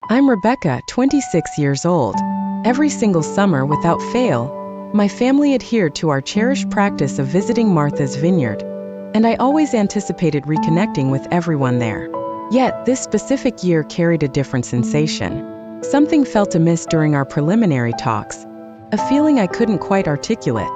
I'm Rebecca, 26 years old. Every single summer, without fail, my family adhered to our cherished practice of visiting Martha's Vineyard, and I always anticipated reconnecting with everyone there. Yet, this specific year carried a different sensation. Something felt amiss during our preliminary talks, a feeling I couldn't quite articulate.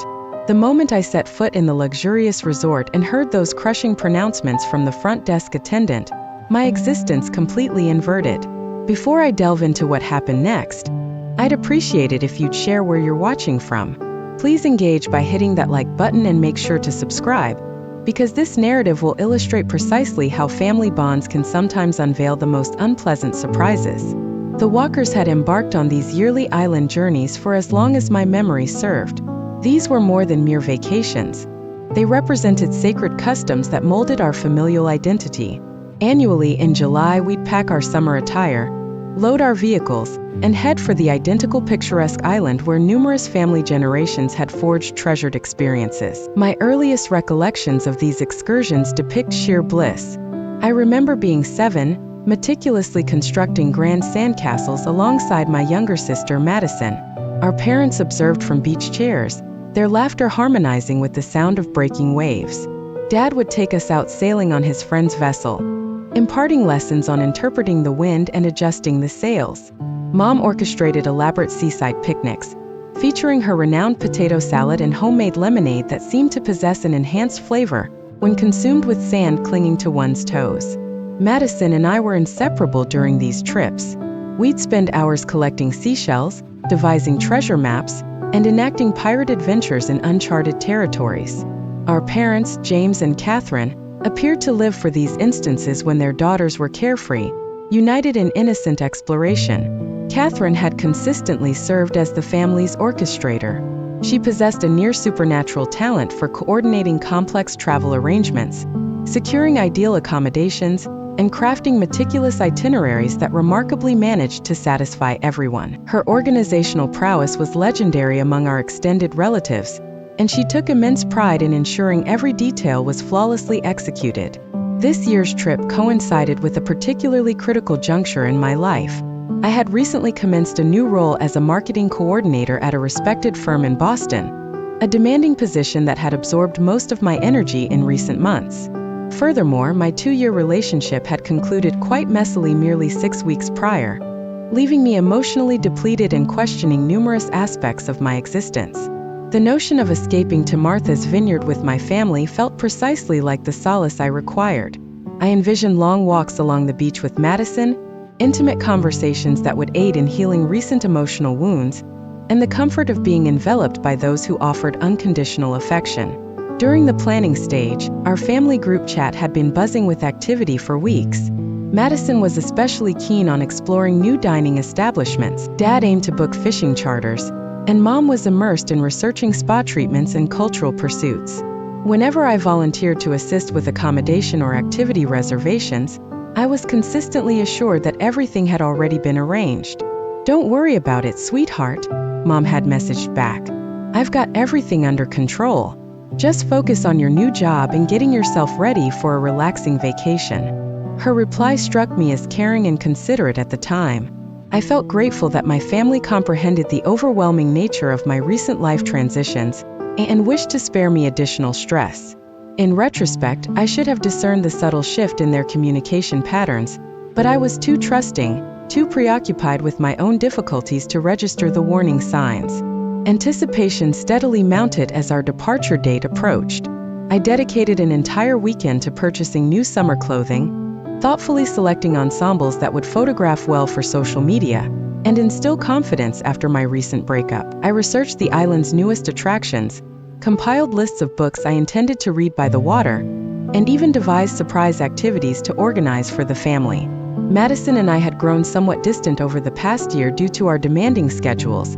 The moment I set foot in the luxurious resort and heard those crushing pronouncements from the front desk attendant, my existence completely inverted. Before I delve into what happened next, I'd appreciate it if you'd share where you're watching from. Please engage by hitting that like button and make sure to subscribe, because this narrative will illustrate precisely how family bonds can sometimes unveil the most unpleasant surprises. The Walkers had embarked on these yearly island journeys for as long as my memory served. These were more than mere vacations. They represented sacred customs that molded our familial identity. Annually in July, we'd pack our summer attire, load our vehicles, and head for the identical picturesque island where numerous family generations had forged treasured experiences. My earliest recollections of these excursions depict sheer bliss. I remember being 7, meticulously constructing grand sandcastles alongside my younger sister, Madison. Our parents observed from beach chairs, their laughter harmonizing with the sound of breaking waves. Dad would take us out sailing on his friend's vessel, imparting lessons on interpreting the wind and adjusting the sails. Mom orchestrated elaborate seaside picnics, featuring her renowned potato salad and homemade lemonade that seemed to possess an enhanced flavor when consumed with sand clinging to one's toes. Madison and I were inseparable during these trips. We'd spend hours collecting seashells, devising treasure maps, and enacting pirate adventures in uncharted territories. Our parents, James and Catherine, appeared to live for these instances when their daughters were carefree, united in innocent exploration. Catherine had consistently served as the family's orchestrator. She possessed a near-supernatural talent for coordinating complex travel arrangements, securing ideal accommodations, and crafting meticulous itineraries that remarkably managed to satisfy everyone. Her organizational prowess was legendary among our extended relatives, and she took immense pride in ensuring every detail was flawlessly executed. This year's trip coincided with a particularly critical juncture in my life. I had recently commenced a new role as a marketing coordinator at a respected firm in Boston, a demanding position that had absorbed most of my energy in recent months. Furthermore, my 2-year relationship had concluded quite messily merely 6 weeks prior, leaving me emotionally depleted and questioning numerous aspects of my existence. The notion of escaping to Martha's Vineyard with my family felt precisely like the solace I required. I envisioned long walks along the beach with Madison, intimate conversations that would aid in healing recent emotional wounds, and the comfort of being enveloped by those who offered unconditional affection. During the planning stage, our family group chat had been buzzing with activity for weeks. Madison was especially keen on exploring new dining establishments. Dad aimed to book fishing charters, and Mom was immersed in researching spa treatments and cultural pursuits. Whenever I volunteered to assist with accommodation or activity reservations, I was consistently assured that everything had already been arranged. "Don't worry about it, sweetheart," Mom had messaged back. "I've got everything under control. Just focus on your new job and getting yourself ready for a relaxing vacation." Her reply struck me as caring and considerate at the time. I felt grateful that my family comprehended the overwhelming nature of my recent life transitions and wished to spare me additional stress. In retrospect, I should have discerned the subtle shift in their communication patterns, but I was too trusting, too preoccupied with my own difficulties to register the warning signs. Anticipation steadily mounted as our departure date approached. I dedicated an entire weekend to purchasing new summer clothing, thoughtfully selecting ensembles that would photograph well for social media, and instill confidence after my recent breakup. I researched the island's newest attractions, compiled lists of books I intended to read by the water, and even devised surprise activities to organize for the family. Madison and I had grown somewhat distant over the past year due to our demanding schedules,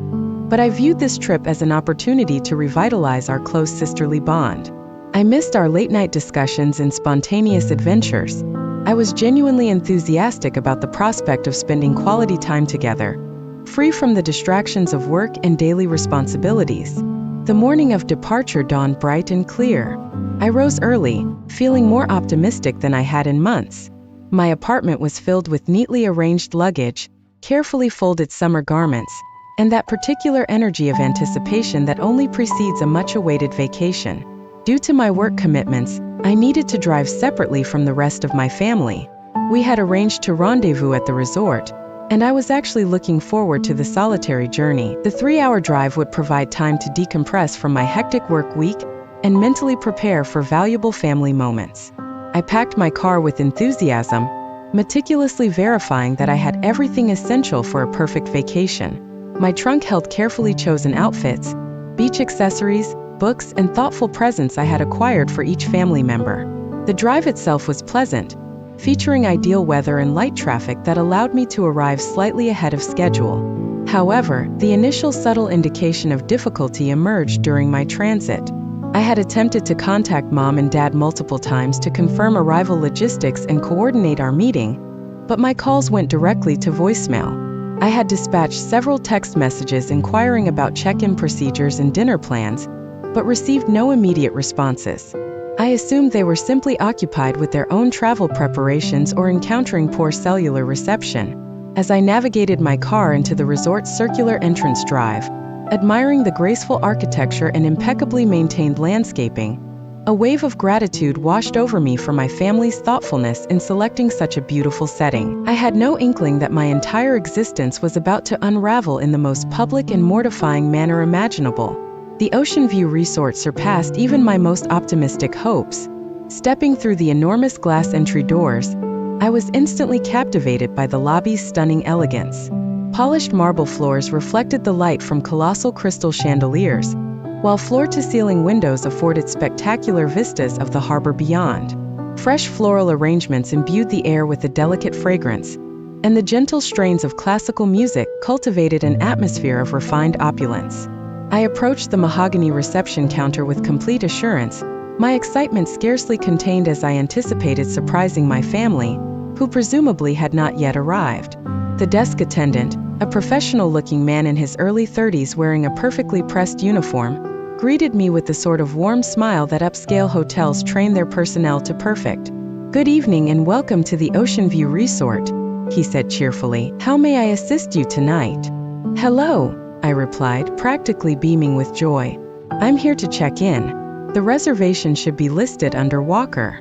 but I viewed this trip as an opportunity to revitalize our close sisterly bond. I missed our late-night discussions and spontaneous adventures. I was genuinely enthusiastic about the prospect of spending quality time together, free from the distractions of work and daily responsibilities. The morning of departure dawned bright and clear. I rose early, feeling more optimistic than I had in months. My apartment was filled with neatly arranged luggage, carefully folded summer garments, and that particular energy of anticipation that only precedes a much-awaited vacation. Due to my work commitments, I needed to drive separately from the rest of my family. We had arranged to rendezvous at the resort, and I was actually looking forward to the solitary journey. The 3-hour drive would provide time to decompress from my hectic work week and mentally prepare for valuable family moments. I packed my car with enthusiasm, meticulously verifying that I had everything essential for a perfect vacation. My trunk held carefully chosen outfits, beach accessories, books, and thoughtful presents I had acquired for each family member. The drive itself was pleasant, featuring ideal weather and light traffic that allowed me to arrive slightly ahead of schedule. However, the initial subtle indication of difficulty emerged during my transit. I had attempted to contact Mom and Dad multiple times to confirm arrival logistics and coordinate our meeting, but my calls went directly to voicemail. I had dispatched several text messages inquiring about check-in procedures and dinner plans, but received no immediate responses. I assumed they were simply occupied with their own travel preparations or encountering poor cellular reception. As I navigated my car into the resort's circular entrance drive, admiring the graceful architecture and impeccably maintained landscaping, a wave of gratitude washed over me for my family's thoughtfulness in selecting such a beautiful setting. I had no inkling that my entire existence was about to unravel in the most public and mortifying manner imaginable. The Ocean View Resort surpassed even my most optimistic hopes. Stepping through the enormous glass entry doors, I was instantly captivated by the lobby's stunning elegance. Polished marble floors reflected the light from colossal crystal chandeliers, while floor-to-ceiling windows afforded spectacular vistas of the harbor beyond. Fresh floral arrangements imbued the air with a delicate fragrance, and the gentle strains of classical music cultivated an atmosphere of refined opulence. I approached the mahogany reception counter with complete assurance, my excitement scarcely contained as I anticipated surprising my family, who presumably had not yet arrived. The desk attendant, a professional-looking man in his early 30s wearing a perfectly pressed uniform, greeted me with the sort of warm smile that upscale hotels train their personnel to perfect. "Good evening and welcome to the Ocean View Resort," he said cheerfully. "How may I assist you tonight?" "Hello," I replied, practically beaming with joy. "I'm here to check in. The reservation should be listed under Walker."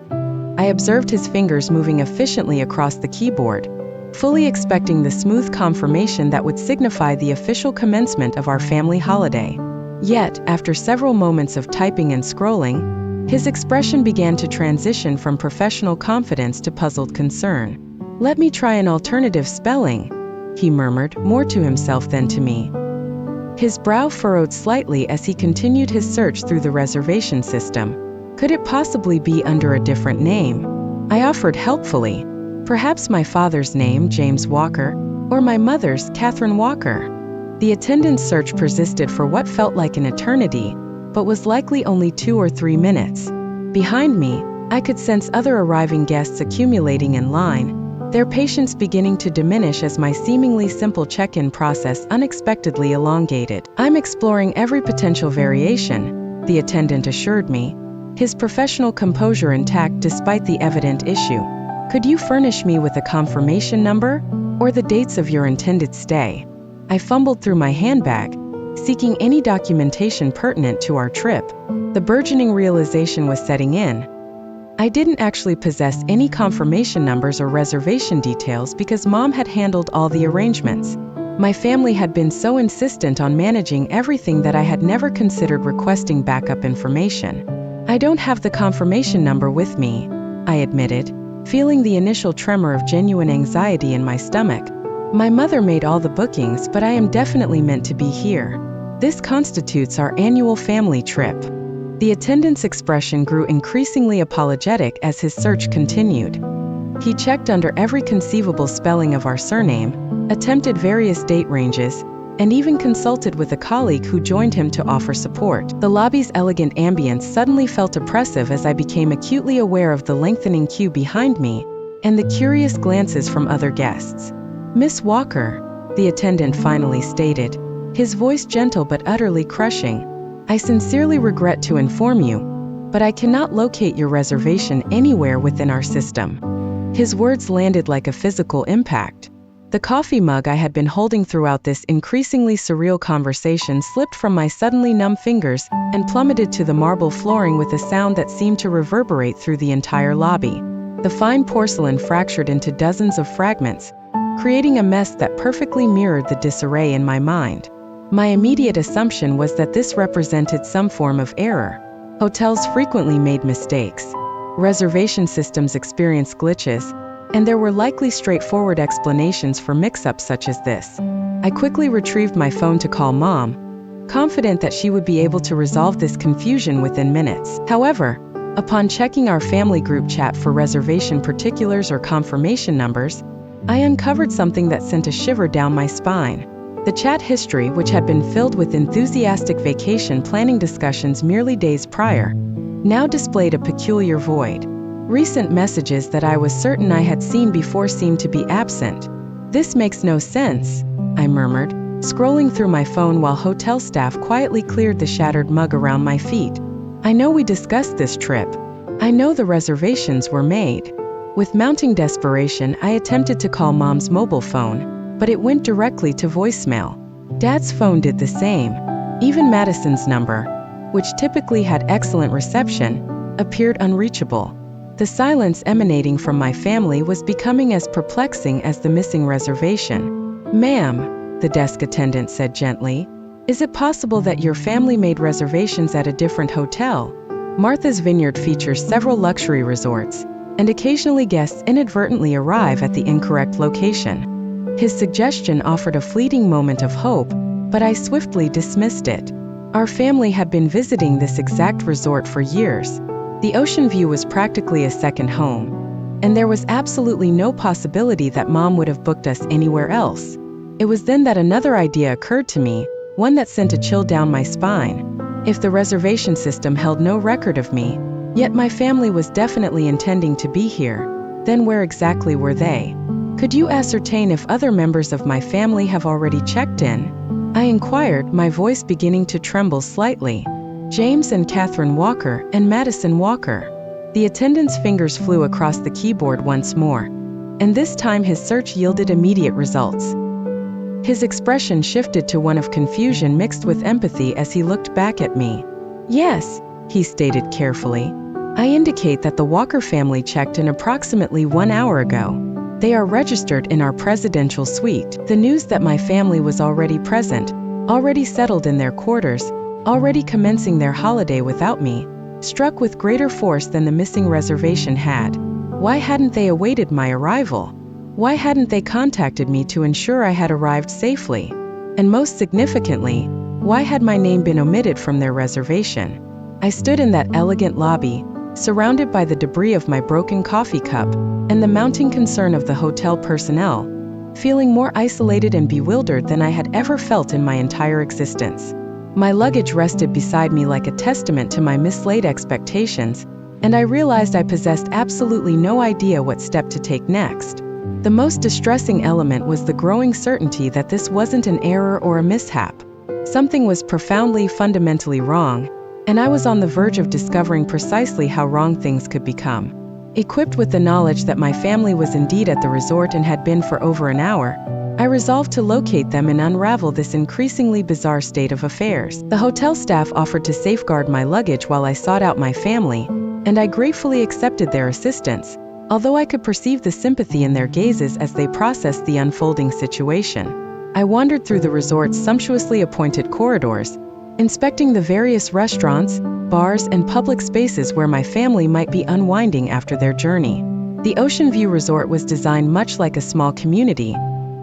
I observed his fingers moving efficiently across the keyboard, fully expecting the smooth confirmation that would signify the official commencement of our family holiday. Yet, after several moments of typing and scrolling, his expression began to transition from professional confidence to puzzled concern. "Let me try an alternative spelling," he murmured, more to himself than to me. His brow furrowed slightly as he continued his search through the reservation system. Could it possibly be under a different name? I offered helpfully. Perhaps my father's name, James Walker, or my mother's, Catherine Walker. The attendant's search persisted for what felt like an eternity, but was likely only 2 or 3 minutes. Behind me, I could sense other arriving guests accumulating in line, their patience beginning to diminish as my seemingly simple check-in process unexpectedly elongated. "I'm exploring every potential variation," the attendant assured me, his professional composure intact despite the evident issue. "Could you furnish me with a confirmation number, or the dates of your intended stay?" I fumbled through my handbag, seeking any documentation pertinent to our trip. The burgeoning realization was setting in. I didn't actually possess any confirmation numbers or reservation details because Mom had handled all the arrangements. My family had been so insistent on managing everything that I had never considered requesting backup information. "I don't have the confirmation number with me," I admitted, feeling the initial tremor of genuine anxiety in my stomach. "My mother made all the bookings, but I am definitely meant to be here. This constitutes our annual family trip." The attendant's expression grew increasingly apologetic as his search continued. He checked under every conceivable spelling of our surname, attempted various date ranges, and even consulted with a colleague who joined him to offer support. The lobby's elegant ambience suddenly felt oppressive as I became acutely aware of the lengthening queue behind me and the curious glances from other guests. "Miss Walker," the attendant finally stated, his voice gentle but utterly crushing, "I sincerely regret to inform you, but I cannot locate your reservation anywhere within our system." His words landed like a physical impact. The coffee mug I had been holding throughout this increasingly surreal conversation slipped from my suddenly numb fingers and plummeted to the marble flooring with a sound that seemed to reverberate through the entire lobby. The fine porcelain fractured into dozens of fragments, creating a mess that perfectly mirrored the disarray in my mind. My immediate assumption was that this represented some form of error. Hotels frequently made mistakes. Reservation systems experienced glitches, and there were likely straightforward explanations for mix-ups such as this. I quickly retrieved my phone to call Mom, confident that she would be able to resolve this confusion within minutes. However, upon checking our family group chat for reservation particulars or confirmation numbers, I uncovered something that sent a shiver down my spine. The chat history, which had been filled with enthusiastic vacation planning discussions merely days prior, now displayed a peculiar void. Recent messages that I was certain I had seen before seemed to be absent. "This makes no sense," I murmured, scrolling through my phone while hotel staff quietly cleared the shattered mug around my feet. "I know we discussed this trip. I know the reservations were made." With mounting desperation, I attempted to call Mom's mobile phone, but it went directly to voicemail. Dad's phone did the same. Even Madison's number, which typically had excellent reception, appeared unreachable. The silence emanating from my family was becoming as perplexing as the missing reservation. "Ma'am," the desk attendant said gently, "is it possible that your family made reservations at a different hotel?" Martha's Vineyard features several luxury resorts, and occasionally guests inadvertently arrive at the incorrect location. His suggestion offered a fleeting moment of hope, but I swiftly dismissed it. Our family had been visiting this exact resort for years. The ocean view was practically a second home, and there was absolutely no possibility that Mom would have booked us anywhere else. It was then that another idea occurred to me, one that sent a chill down my spine. If the reservation system held no record of me, yet my family was definitely intending to be here, then where exactly were they? "Could you ascertain if other members of my family have already checked in?" I inquired, my voice beginning to tremble slightly. "James and Catherine Walker and Madison Walker." The attendant's fingers flew across the keyboard once more, and this time his search yielded immediate results. His expression shifted to one of confusion mixed with empathy as he looked back at me. "Yes," he stated carefully. "I indicate that the Walker family checked in approximately 1 hour ago. They are registered in our presidential suite." The news that my family was already present, already settled in their quarters, already commencing their holiday without me, struck with greater force than the missing reservation had. Why hadn't they awaited my arrival? Why hadn't they contacted me to ensure I had arrived safely? And most significantly, why had my name been omitted from their reservation? I stood in that elegant lobby, surrounded by the debris of my broken coffee cup and the mounting concern of the hotel personnel, feeling more isolated and bewildered than I had ever felt in my entire existence. My luggage rested beside me like a testament to my mislaid expectations, and I realized I possessed absolutely no idea what step to take next. The most distressing element was the growing certainty that this wasn't an error or a mishap. Something was profoundly, fundamentally wrong, and I was on the verge of discovering precisely how wrong things could become. Equipped with the knowledge that my family was indeed at the resort and had been for over an hour, I resolved to locate them and unravel this increasingly bizarre state of affairs. The hotel staff offered to safeguard my luggage while I sought out my family, and I gratefully accepted their assistance, although I could perceive the sympathy in their gazes as they processed the unfolding situation. I wandered through the resort's sumptuously appointed corridors, inspecting the various restaurants, bars, and public spaces where my family might be unwinding after their journey. The Ocean View Resort was designed much like a small community,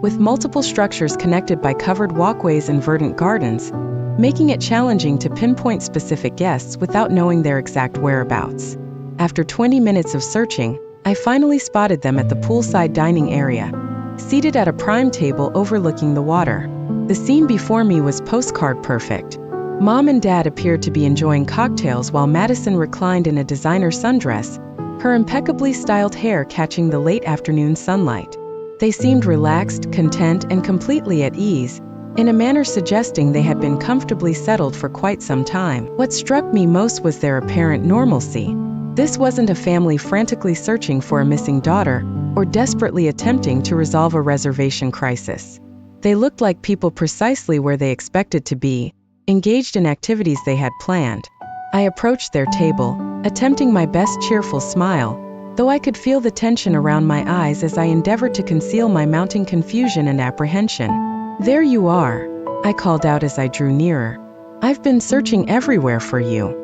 with multiple structures connected by covered walkways and verdant gardens, making it challenging to pinpoint specific guests without knowing their exact whereabouts. After 20 minutes of searching, I finally spotted them at the poolside dining area, seated at a prime table overlooking the water. The scene before me was postcard perfect. Mom and Dad appeared to be enjoying cocktails while Madison reclined in a designer sundress, her impeccably styled hair catching the late afternoon sunlight. They seemed relaxed, content, and completely at ease, in a manner suggesting they had been comfortably settled for quite some time. What struck me most was their apparent normalcy. This wasn't a family frantically searching for a missing daughter, or desperately attempting to resolve a reservation crisis. They looked like people precisely where they expected to be, engaged in activities they had planned. I approached their table, attempting my best cheerful smile, though I could feel the tension around my eyes as I endeavored to conceal my mounting confusion and apprehension. "There you are," I called out as I drew nearer. "I've been searching everywhere for you."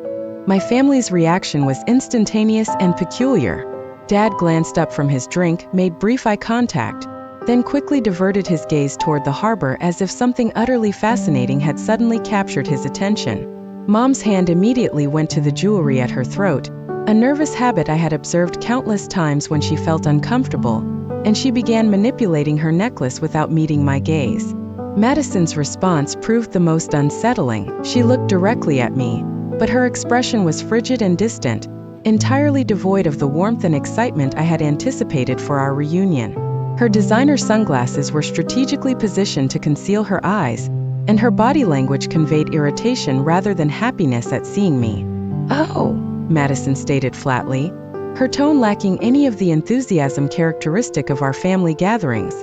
My family's reaction was instantaneous and peculiar. Dad glanced up from his drink, made brief eye contact, then quickly diverted his gaze toward the harbor as if something utterly fascinating had suddenly captured his attention. Mom's hand immediately went to the jewelry at her throat, a nervous habit I had observed countless times when she felt uncomfortable, and she began manipulating her necklace without meeting my gaze. Madison's response proved the most unsettling. She looked directly at me, but her expression was frigid and distant, entirely devoid of the warmth and excitement I had anticipated for our reunion. Her designer sunglasses were strategically positioned to conceal her eyes, and her body language conveyed irritation rather than happiness at seeing me. "Oh," Madison stated flatly, her tone lacking any of the enthusiasm characteristic of our family gatherings.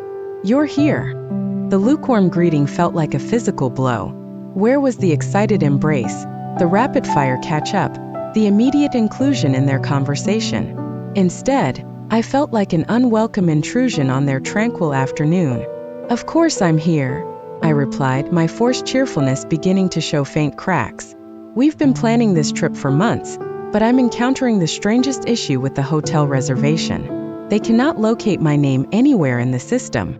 "You're here." The lukewarm greeting felt like a physical blow. Where was the excited embrace, the rapid-fire catch-up, the immediate inclusion in their conversation? Instead, I felt like an unwelcome intrusion on their tranquil afternoon. "Of course I'm here," I replied, my forced cheerfulness beginning to show faint cracks. "We've been planning this trip for months, but I'm encountering the strangest issue with the hotel reservation. They cannot locate my name anywhere in the system."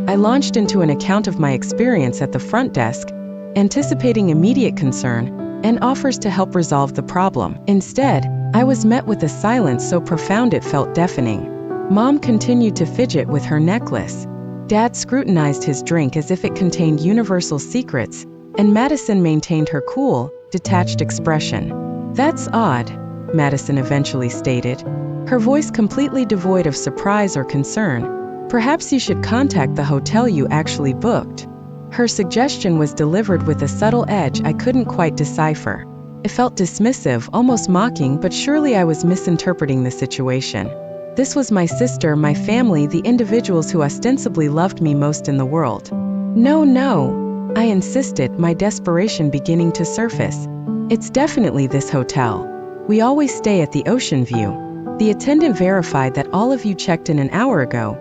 I launched into an account of my experience at the front desk, anticipating immediate concern and offers to help resolve the problem. Instead, I was met with a silence so profound it felt deafening. Mom continued to fidget with her necklace. Dad scrutinized his drink as if it contained universal secrets, and Madison maintained her cool, detached expression. "That's odd," Madison eventually stated, her voice completely devoid of surprise or concern. "Perhaps you should contact the hotel you actually booked." Her suggestion was delivered with a subtle edge I couldn't quite decipher. It felt dismissive, almost mocking, but surely I was misinterpreting the situation. This was my sister, my family, the individuals who ostensibly loved me most in the world. No, I insisted, my desperation beginning to surface. "It's definitely this hotel. We always stay at the Ocean View. The attendant verified that all of you checked in an hour ago,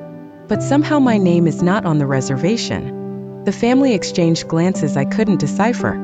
but somehow my name is not on the reservation." The family exchanged glances I couldn't decipher,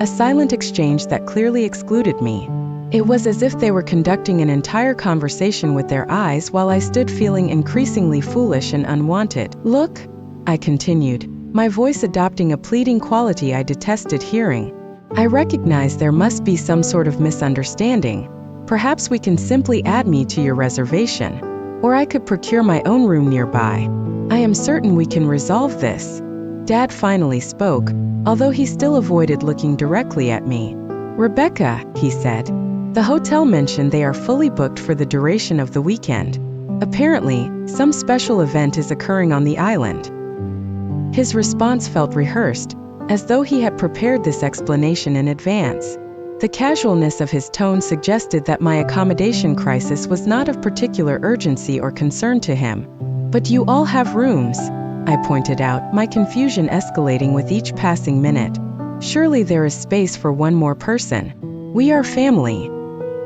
a silent exchange that clearly excluded me. It was as if they were conducting an entire conversation with their eyes while I stood feeling increasingly foolish and unwanted. "Look," I continued, my voice adopting a pleading quality I detested hearing. "I recognize there must be some sort of misunderstanding. Perhaps we can simply add me to your reservation, or I could procure my own room nearby. I am certain we can resolve this." Dad finally spoke, although he still avoided looking directly at me. "Rebecca," he said, "the hotel mentioned they are fully booked for the duration of the weekend. Apparently, some special event is occurring on the island." His response felt rehearsed, as though he had prepared this explanation in advance. The casualness of his tone suggested that my accommodation crisis was not of particular urgency or concern to him. "But you all have rooms," I pointed out, my confusion escalating with each passing minute. "Surely there is space for one more person. We are family."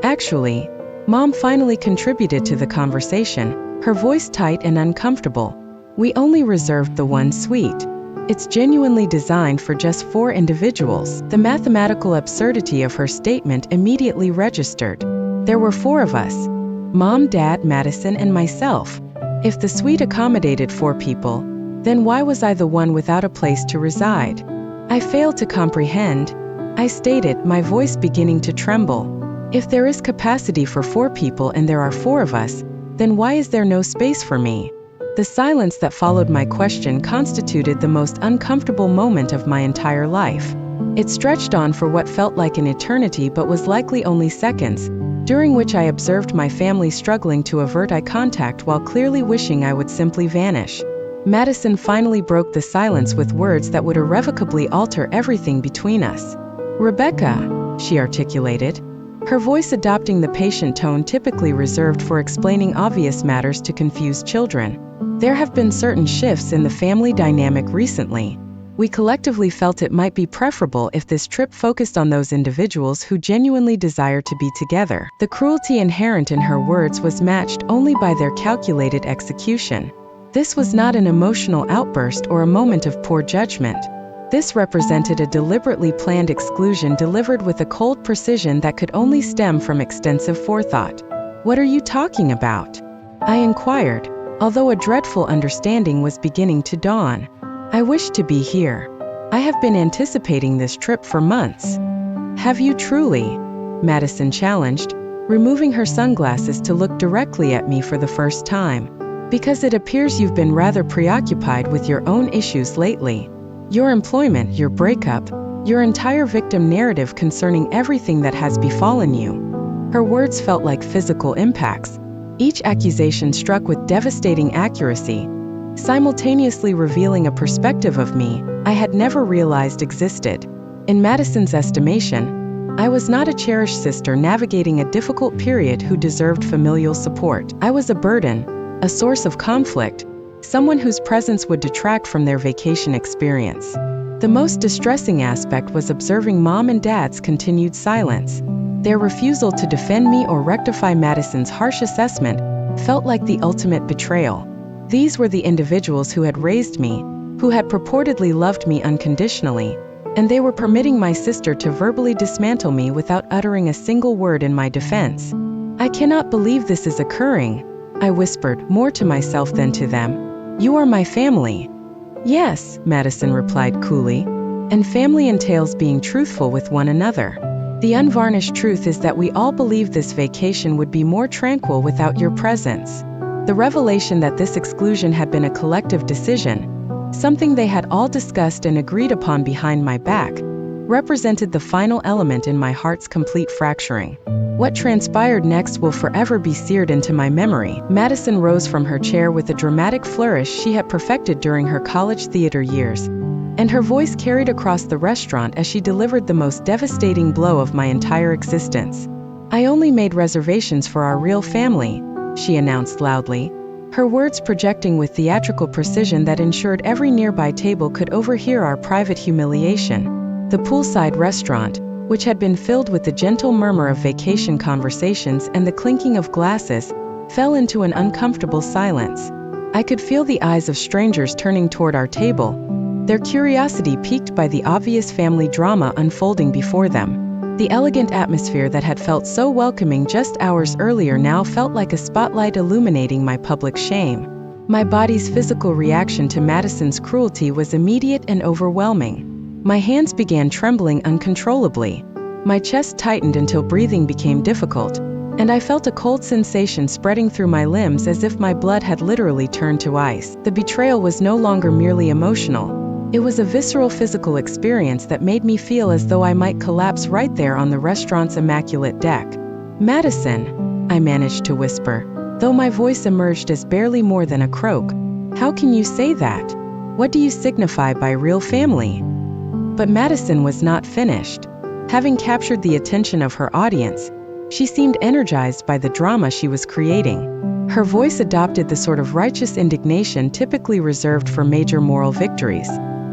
Actually, Mom finally contributed to the conversation, her voice tight and uncomfortable. "We only reserved the one suite. It's genuinely designed for just 4 individuals." The mathematical absurdity of her statement immediately registered. There were 4 of us: Mom, Dad, Madison, and myself. If the suite accommodated 4 people, then why was I the one without a place to reside? "I fail to comprehend," I stated, my voice beginning to tremble. "If there is capacity for 4 people and there are 4 of us, then why is there no space for me?" The silence that followed my question constituted the most uncomfortable moment of my entire life. It stretched on for what felt like an eternity but was likely only seconds, during which I observed my family struggling to avert eye contact while clearly wishing I would simply vanish. Madison finally broke the silence with words that would irrevocably alter everything between us. "Rebecca," she articulated, her voice adopting the patient tone typically reserved for explaining obvious matters to confused children. There have been certain shifts in the family dynamic recently. We collectively felt it might be preferable if this trip focused on those individuals who genuinely desire to be together. The cruelty inherent in her words was matched only by their calculated execution. This was not an emotional outburst or a moment of poor judgment. This represented a deliberately planned exclusion delivered with a cold precision that could only stem from extensive forethought. "What are you talking about?" I inquired, although a dreadful understanding was beginning to dawn. "I wish to be here. I have been anticipating this trip for months." "Have you truly?" Madison challenged, removing her sunglasses to look directly at me for the first time. "Because it appears you've been rather preoccupied with your own issues lately. Your employment, your breakup, your entire victim narrative concerning everything that has befallen you." Her words felt like physical impacts. Each accusation struck with devastating accuracy, simultaneously revealing a perspective of me I had never realized existed. In Madison's estimation, I was not a cherished sister navigating a difficult period who deserved familial support. I was a burden, a source of conflict, someone whose presence would detract from their vacation experience. The most distressing aspect was observing Mom and Dad's continued silence. Their refusal to defend me or rectify Madison's harsh assessment felt like the ultimate betrayal. These were the individuals who had raised me, who had purportedly loved me unconditionally, and they were permitting my sister to verbally dismantle me without uttering a single word in my defense. "I cannot believe this is occurring," I whispered, more to myself than to them. "You are my family." "Yes," Madison replied coolly, "and family entails being truthful with one another. The unvarnished truth is that we all believed this vacation would be more tranquil without your presence." The revelation that this exclusion had been a collective decision, something they had all discussed and agreed upon behind my back, represented the final element in my heart's complete fracturing. What transpired next will forever be seared into my memory. Madison rose from her chair with a dramatic flourish she had perfected during her college theater years, and her voice carried across the restaurant as she delivered the most devastating blow of my entire existence. "I only made reservations for our real family," she announced loudly, her words projecting with theatrical precision that ensured every nearby table could overhear our private humiliation. The poolside restaurant, which had been filled with the gentle murmur of vacation conversations and the clinking of glasses, fell into an uncomfortable silence. I could feel the eyes of strangers turning toward our table, their curiosity piqued by the obvious family drama unfolding before them. The elegant atmosphere that had felt so welcoming just hours earlier now felt like a spotlight illuminating my public shame. My body's physical reaction to Madison's cruelty was immediate and overwhelming. My hands began trembling uncontrollably. My chest tightened until breathing became difficult, and I felt a cold sensation spreading through my limbs as if my blood had literally turned to ice. The betrayal was no longer merely emotional. It was a visceral physical experience that made me feel as though I might collapse right there on the restaurant's immaculate deck. "Madison," I managed to whisper, though my voice emerged as barely more than a croak. "How can you say that? What do you signify by real family?" But Madison was not finished. Having captured the attention of her audience, she seemed energized by the drama she was creating. Her voice adopted the sort of righteous indignation typically reserved for major moral victories.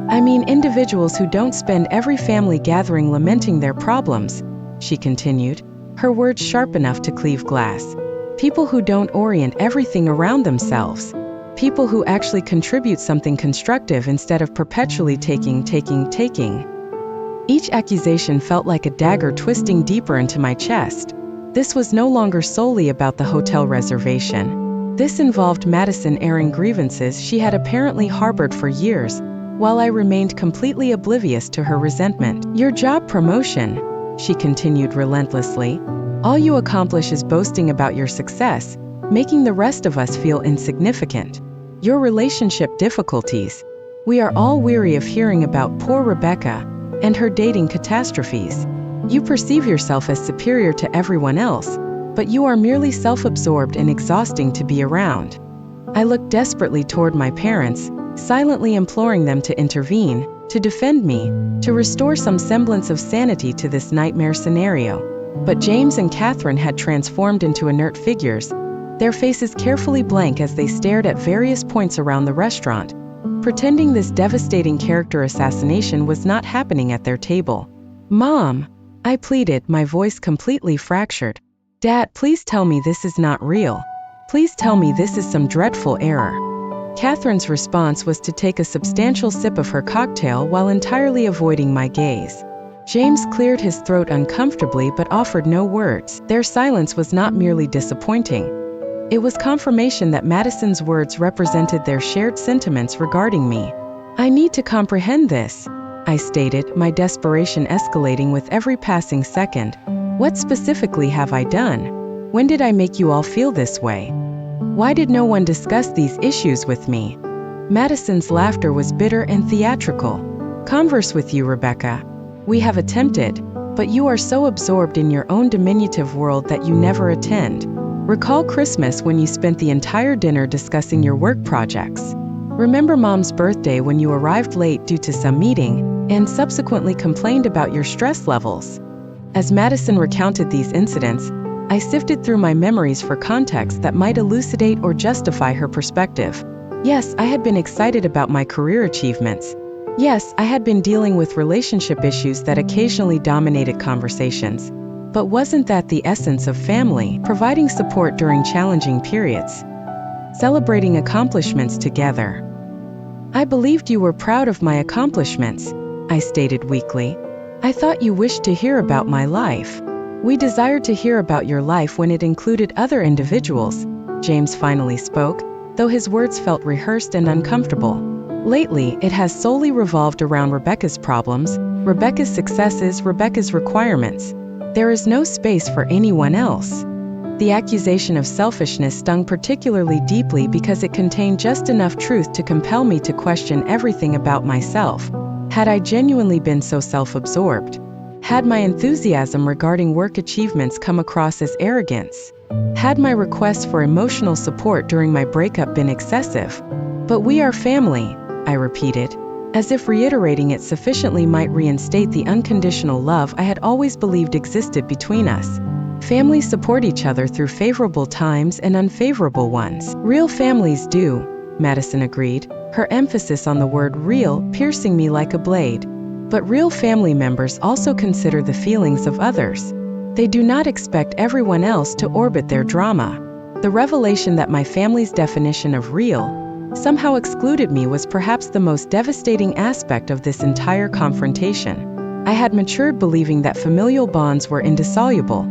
"I mean individuals who don't spend every family gathering lamenting their problems," she continued, her words sharp enough to cleave glass. "People who don't orient everything around themselves. People who actually contribute something constructive instead of perpetually taking. Each accusation felt like a dagger twisting deeper into my chest. This was no longer solely about the hotel reservation. This involved Madison airing grievances she had apparently harbored for years, while I remained completely oblivious to her resentment. "Your job promotion," she continued relentlessly. "All you accomplish is boasting about your success, making the rest of us feel insignificant. Your relationship difficulties. We are all weary of hearing about poor Rebecca and her dating catastrophes. You perceive yourself as superior to everyone else, but you are merely self-absorbed and exhausting to be around." I looked desperately toward my parents, silently imploring them to intervene, to defend me, to restore some semblance of sanity to this nightmare scenario. But James and Catherine had transformed into inert figures, their faces carefully blank as they stared at various points around the restaurant, pretending this devastating character assassination was not happening at their table. "Mom," I pleaded, my voice completely fractured. "Dad, please tell me this is not real. Please tell me this is some dreadful error." Catherine's response was to take a substantial sip of her cocktail while entirely avoiding my gaze. James cleared his throat uncomfortably but offered no words. Their silence was not merely disappointing. It was confirmation that Madison's words represented their shared sentiments regarding me. "I need to comprehend this," I stated, my desperation escalating with every passing second. "What specifically have I done? When did I make you all feel this way? Why did no one discuss these issues with me?" Madison's laughter was bitter and theatrical. "Converse with you, Rebecca. We have attempted, but you are so absorbed in your own diminutive world that you never attend. Recall Christmas when you spent the entire dinner discussing your work projects. Remember Mom's birthday when you arrived late due to some meeting and subsequently complained about your stress levels." As Madison recounted these incidents, I sifted through my memories for context that might elucidate or justify her perspective. Yes, I had been excited about my career achievements. Yes, I had been dealing with relationship issues that occasionally dominated conversations. But wasn't that the essence of family, providing support during challenging periods? Celebrating accomplishments together. "I believed you were proud of my accomplishments," I stated weakly. "I thought you wished to hear about my life." "We desired to hear about your life when it included other individuals," James finally spoke, though his words felt rehearsed and uncomfortable. "Lately, it has solely revolved around Rebecca's problems, Rebecca's successes, Rebecca's requirements. There is no space for anyone else." The accusation of selfishness stung particularly deeply because it contained just enough truth to compel me to question everything about myself. Had I genuinely been so self-absorbed? Had my enthusiasm regarding work achievements come across as arrogance? Had my requests for emotional support during my breakup been excessive? "But we are family," I repeated, as if reiterating it sufficiently might reinstate the unconditional love I had always believed existed between us. "Families support each other through favorable times and unfavorable ones." "Real families do," Madison agreed, her emphasis on the word real piercing me like a blade. "But real family members also consider the feelings of others. They do not expect everyone else to orbit their drama." The revelation that my family's definition of real somehow excluded me was perhaps the most devastating aspect of this entire confrontation. I had matured believing that familial bonds were indissoluble,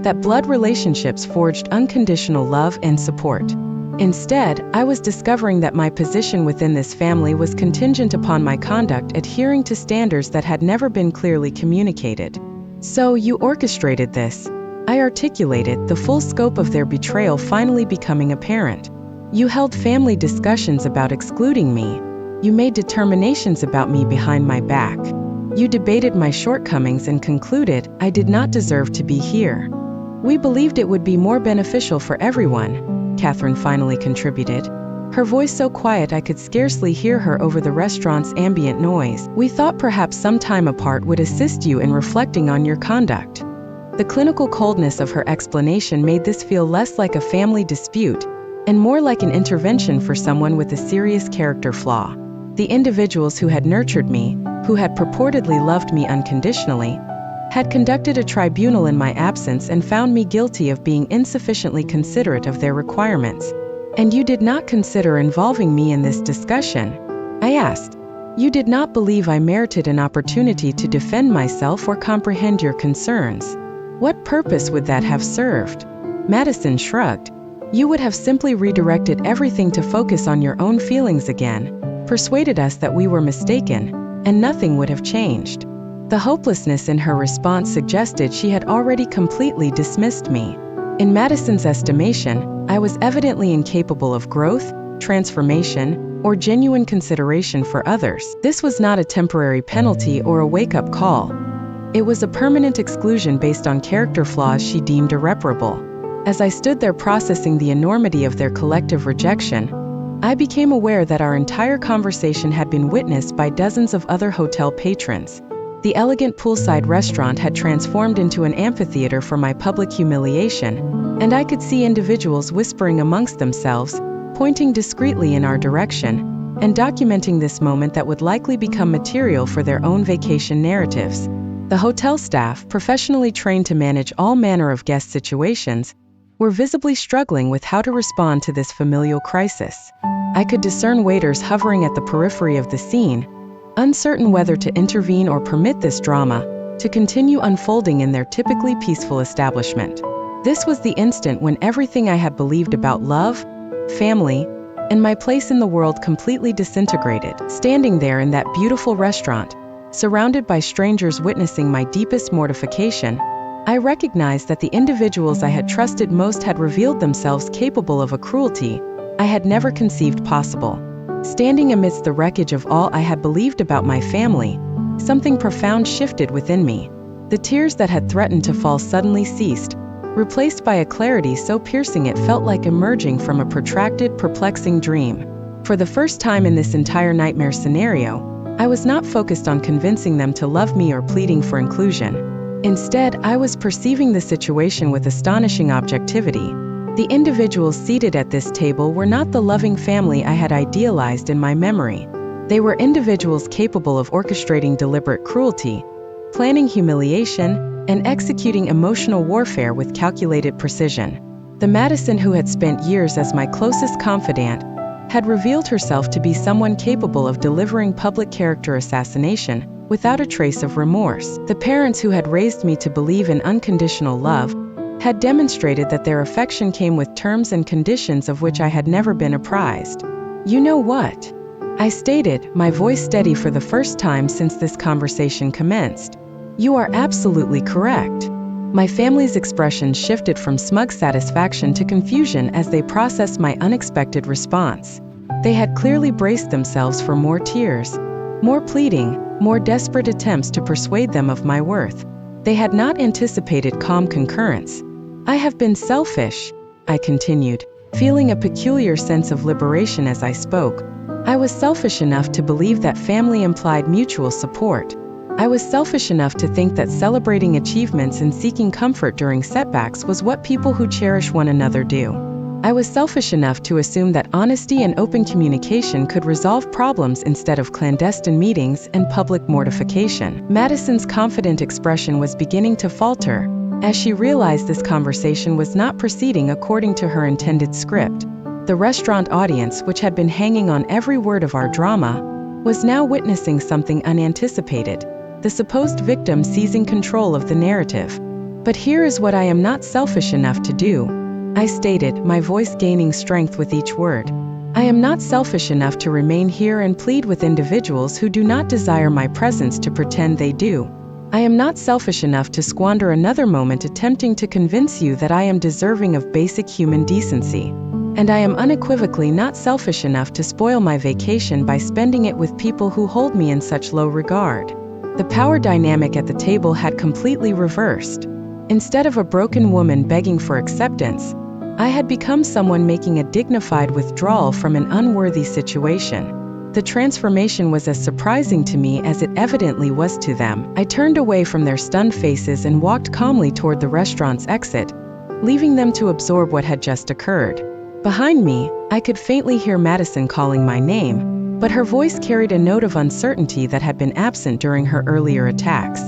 that blood relationships forged unconditional love and support. Instead, I was discovering that my position within this family was contingent upon my conduct adhering to standards that had never been clearly communicated. "So you orchestrated this," I articulated, the full scope of their betrayal finally becoming apparent. "You held family discussions about excluding me. You made determinations about me behind my back. You debated my shortcomings and concluded I did not deserve to be here. We believed it would be more beneficial for everyone," Catherine finally contributed, her voice so quiet I could scarcely hear her over the restaurant's ambient noise. "We thought perhaps some time apart would assist you in reflecting on your conduct." The clinical coldness of her explanation made this feel less like a family dispute and more like an intervention for someone with a serious character flaw. The individuals who had nurtured me, who had purportedly loved me unconditionally, had conducted a tribunal in my absence and found me guilty of being insufficiently considerate of their requirements. "And you did not consider involving me in this discussion?" I asked. "You did not believe I merited an opportunity to defend myself or comprehend your concerns. What purpose would that have served?" Madison shrugged. "You would have simply redirected everything to focus on your own feelings again, persuaded us that we were mistaken, and nothing would have changed." The hopelessness in her response suggested she had already completely dismissed me. In Madison's estimation, I was evidently incapable of growth, transformation, or genuine consideration for others. This was not a temporary penalty or a wake-up call. It was a permanent exclusion based on character flaws she deemed irreparable. As I stood there processing the enormity of their collective rejection, I became aware that our entire conversation had been witnessed by dozens of other hotel patrons. The elegant poolside restaurant had transformed into an amphitheater for my public humiliation, and I could see individuals whispering amongst themselves, pointing discreetly in our direction, and documenting this moment that would likely become material for their own vacation narratives. The hotel staff, professionally trained to manage all manner of guest situations, were visibly struggling with how to respond to this familial crisis. I could discern waiters hovering at the periphery of the scene, uncertain whether to intervene or permit this drama to continue unfolding in their typically peaceful establishment. This was the instant when everything I had believed about love, family, and my place in the world completely disintegrated. Standing there in that beautiful restaurant, surrounded by strangers witnessing my deepest mortification, I recognized that the individuals I had trusted most had revealed themselves capable of a cruelty I had never conceived possible. Standing amidst the wreckage of all I had believed about my family, something profound shifted within me. The tears that had threatened to fall suddenly ceased, replaced by a clarity so piercing it felt like emerging from a protracted, perplexing dream. For the first time in this entire nightmare scenario, I was not focused on convincing them to love me or pleading for inclusion. Instead, I was perceiving the situation with astonishing objectivity. The individuals seated at this table were not the loving family I had idealized in my memory. They were individuals capable of orchestrating deliberate cruelty, planning humiliation, and executing emotional warfare with calculated precision. The Madison who had spent years as my closest confidant had revealed herself to be someone capable of delivering public character assassination without a trace of remorse. The parents who had raised me to believe in unconditional love had demonstrated that their affection came with terms and conditions of which I had never been apprised. "You know what?" I stated, my voice steady for the first time since this conversation commenced. "You are absolutely correct." My family's expression shifted from smug satisfaction to confusion as they processed my unexpected response. They had clearly braced themselves for more tears, more pleading, more desperate attempts to persuade them of my worth. They had not anticipated calm concurrence. "I have been selfish," I continued, feeling a peculiar sense of liberation as I spoke. I was selfish enough to believe that family implied mutual support. I was selfish enough to think that celebrating achievements and seeking comfort during setbacks was what people who cherish one another do. I was selfish enough to assume that honesty and open communication could resolve problems instead of clandestine meetings and public mortification. Madison's confident expression was beginning to falter, as she realized this conversation was not proceeding according to her intended script. The restaurant audience, which had been hanging on every word of our drama, was now witnessing something unanticipated, the supposed victim seizing control of the narrative. "But here is what I am not selfish enough to do," I stated, my voice gaining strength with each word. "I am not selfish enough to remain here and plead with individuals who do not desire my presence to pretend they do. I am not selfish enough to squander another moment attempting to convince you that I am deserving of basic human decency. And I am unequivocally not selfish enough to spoil my vacation by spending it with people who hold me in such low regard." The power dynamic at the table had completely reversed. Instead of a broken woman begging for acceptance, I had become someone making a dignified withdrawal from an unworthy situation. The transformation was as surprising to me as it evidently was to them. I turned away from their stunned faces and walked calmly toward the restaurant's exit, leaving them to absorb what had just occurred. Behind me, I could faintly hear Madison calling my name, but her voice carried a note of uncertainty that had been absent during her earlier attacks.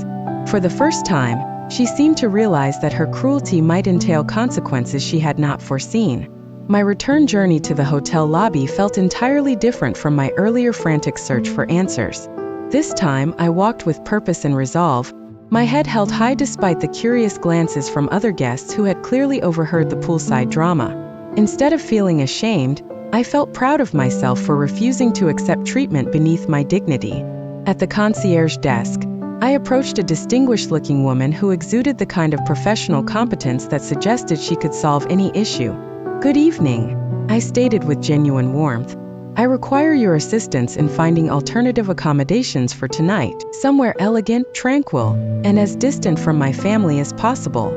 For the first time, she seemed to realize that her cruelty might entail consequences she had not foreseen. My return journey to the hotel lobby felt entirely different from my earlier frantic search for answers. This time, I walked with purpose and resolve, my head held high despite the curious glances from other guests who had clearly overheard the poolside drama. Instead of feeling ashamed, I felt proud of myself for refusing to accept treatment beneath my dignity. At the concierge desk, I approached a distinguished-looking woman who exuded the kind of professional competence that suggested she could solve any issue. "Good evening," I stated with genuine warmth. "I require your assistance in finding alternative accommodations for tonight, somewhere elegant, tranquil, and as distant from my family as possible."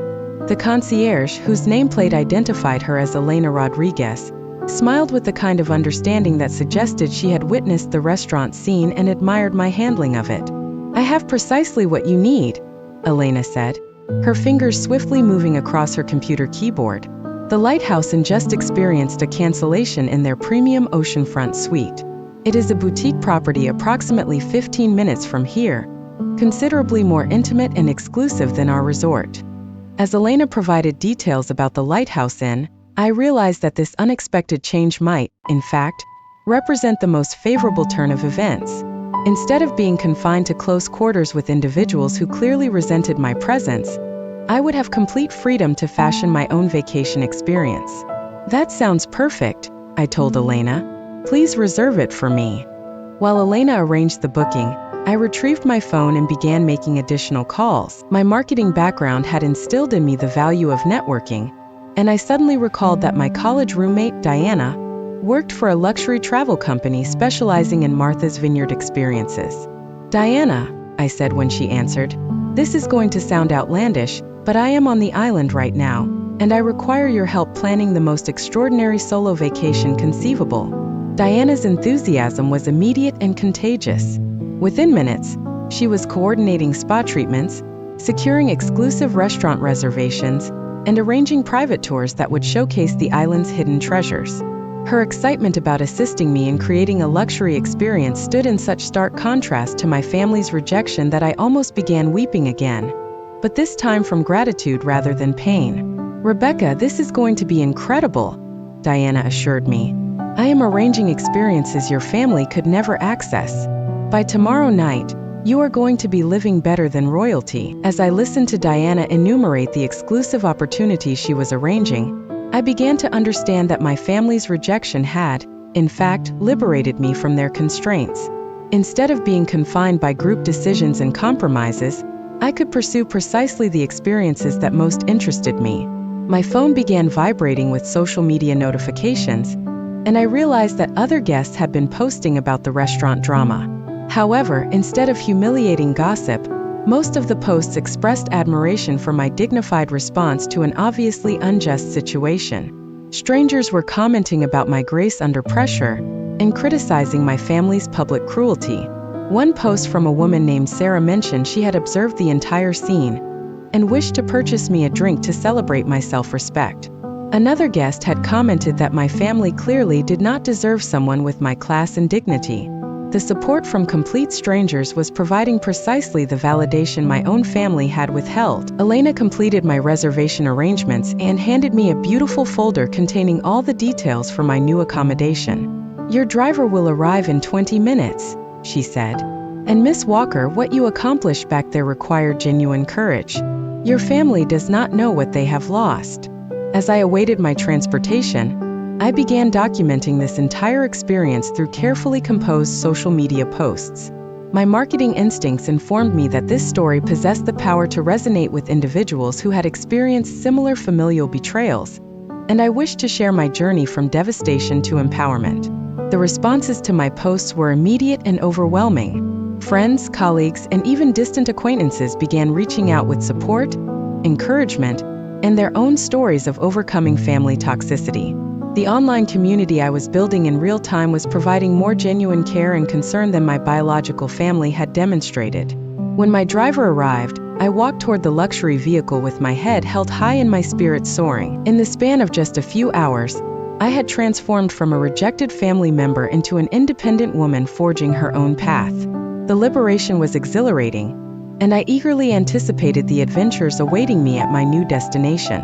The concierge, whose nameplate identified her as Elena Rodriguez, smiled with the kind of understanding that suggested she had witnessed the restaurant scene and admired my handling of it. I have precisely what you need, Elena said, her fingers swiftly moving across her computer keyboard. The lighthouse and just experienced a cancellation in their premium oceanfront suite. It is a boutique property approximately 15 minutes from here, considerably more intimate and exclusive than our resort. As Elena provided details about the Lighthouse Inn, I realized that this unexpected change might, in fact, represent the most favorable turn of events. Instead of being confined to close quarters with individuals who clearly resented my presence, I would have complete freedom to fashion my own vacation experience. That sounds perfect, I told Elena. Please reserve it for me. While Elena arranged the booking, I retrieved my phone and began making additional calls. My marketing background had instilled in me the value of networking, and I suddenly recalled that my college roommate, Diana, worked for a luxury travel company specializing in Martha's Vineyard experiences. Diana, I said when she answered, this is going to sound outlandish, but I am on the island right now, and I require your help planning the most extraordinary solo vacation conceivable. Diana's enthusiasm was immediate and contagious. Within minutes, she was coordinating spa treatments, securing exclusive restaurant reservations, and arranging private tours that would showcase the island's hidden treasures. Her excitement about assisting me in creating a luxury experience stood in such stark contrast to my family's rejection that I almost began weeping again, but this time from gratitude rather than pain. Rebecca, this is going to be incredible, Diana assured me. I am arranging experiences your family could never access. By tomorrow night, you are going to be living better than royalty. As I listened to Diana enumerate the exclusive opportunities she was arranging, I began to understand that my family's rejection had, in fact, liberated me from their constraints. Instead of being confined by group decisions and compromises, I could pursue precisely the experiences that most interested me. My phone began vibrating with social media notifications, and I realized that other guests had been posting about the restaurant drama. However, instead of humiliating gossip, most of the posts expressed admiration for my dignified response to an obviously unjust situation. Strangers were commenting about my grace under pressure and criticizing my family's public cruelty. One post from a woman named Sarah mentioned she had observed the entire scene and wished to purchase me a drink to celebrate my self-respect. Another guest had commented that my family clearly did not deserve someone with my class and dignity. The support from complete strangers was providing precisely the validation my own family had withheld. Elena completed my reservation arrangements and handed me a beautiful folder containing all the details for my new accommodation. Your driver will arrive in 20 minutes, she said. And Miss Walker, what you accomplished back there required genuine courage. Your family does not know what they have lost. As I awaited my transportation, I began documenting this entire experience through carefully composed social media posts. My marketing instincts informed me that this story possessed the power to resonate with individuals who had experienced similar familial betrayals, and I wished to share my journey from devastation to empowerment. The responses to my posts were immediate and overwhelming. Friends, colleagues, and even distant acquaintances began reaching out with support, encouragement, and their own stories of overcoming family toxicity. The online community I was building in real time was providing more genuine care and concern than my biological family had demonstrated. When my driver arrived, I walked toward the luxury vehicle with my head held high and my spirits soaring. In the span of just a few hours, I had transformed from a rejected family member into an independent woman forging her own path. The liberation was exhilarating, and I eagerly anticipated the adventures awaiting me at my new destination.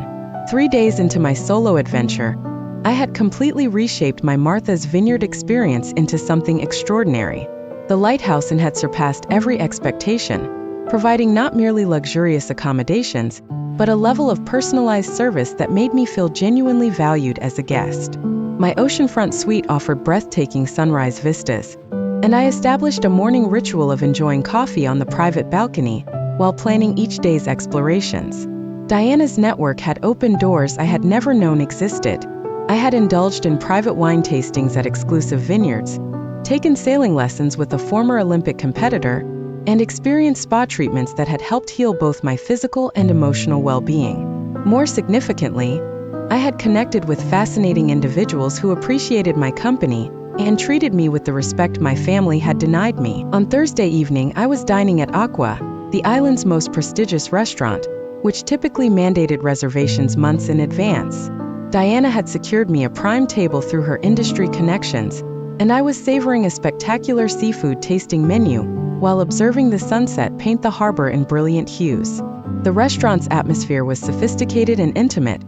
3 days into my solo adventure, I had completely reshaped my Martha's Vineyard experience into something extraordinary. The Lighthouse Inn had surpassed every expectation, providing not merely luxurious accommodations, but a level of personalized service that made me feel genuinely valued as a guest. My oceanfront suite offered breathtaking sunrise vistas, and I established a morning ritual of enjoying coffee on the private balcony while planning each day's explorations. Diana's network had opened doors I had never known existed. I had indulged in private wine tastings at exclusive vineyards, taken sailing lessons with a former Olympic competitor, and experienced spa treatments that had helped heal both my physical and emotional well-being. More significantly, I had connected with fascinating individuals who appreciated my company and treated me with the respect my family had denied me. On Thursday evening, I was dining at Aqua, the island's most prestigious restaurant, which typically mandated reservations months in advance. Diana had secured me a prime table through her industry connections, and I was savoring a spectacular seafood tasting menu while observing the sunset paint the harbor in brilliant hues. The restaurant's atmosphere was sophisticated and intimate,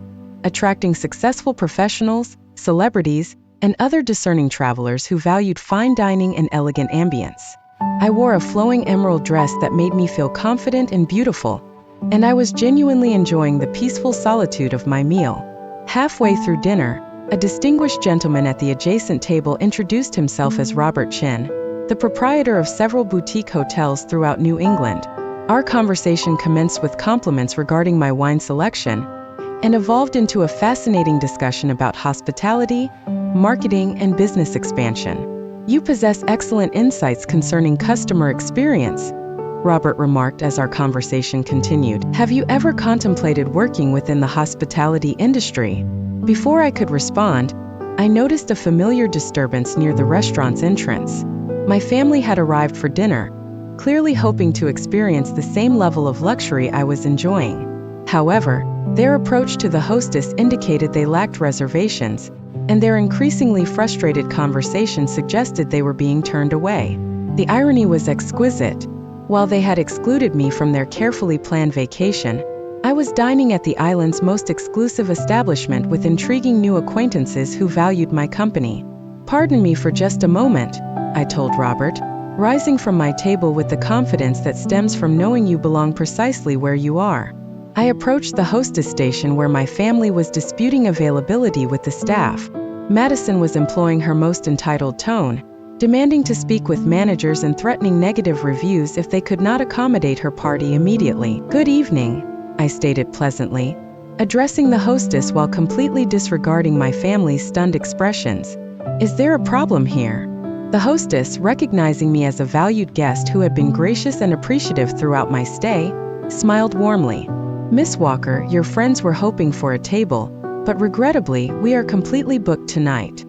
attracting successful professionals, celebrities, and other discerning travelers who valued fine dining and elegant ambience. I wore a flowing emerald dress that made me feel confident and beautiful, and I was genuinely enjoying the peaceful solitude of my meal. Halfway through dinner, a distinguished gentleman at the adjacent table introduced himself as Robert Chin, the proprietor of several boutique hotels throughout New England. Our conversation commenced with compliments regarding my wine selection and evolved into a fascinating discussion about hospitality, marketing, and business expansion. "You possess excellent insights concerning customer experience," Robert remarked as our conversation continued. "Have you ever contemplated working within the hospitality industry?" Before I could respond, I noticed a familiar disturbance near the restaurant's entrance. My family had arrived for dinner, clearly hoping to experience the same level of luxury I was enjoying. However, their approach to the hostess indicated they lacked reservations, and their increasingly frustrated conversation suggested they were being turned away. The irony was exquisite. While they had excluded me from their carefully planned vacation, I was dining at the island's most exclusive establishment with intriguing new acquaintances who valued my company. "Pardon me for just a moment," I told Robert, rising from my table with the confidence that stems from knowing you belong precisely where you are. I approached the hostess station where my family was disputing availability with the staff. Madison was employing her most entitled tone, demanding to speak with managers and threatening negative reviews if they could not accommodate her party immediately. "Good evening," I stated pleasantly, addressing the hostess while completely disregarding my family's stunned expressions. "Is there a problem here?" The hostess, recognizing me as a valued guest who had been gracious and appreciative throughout my stay, smiled warmly. "Miss Walker, your friends were hoping for a table, but regrettably, we are completely booked tonight."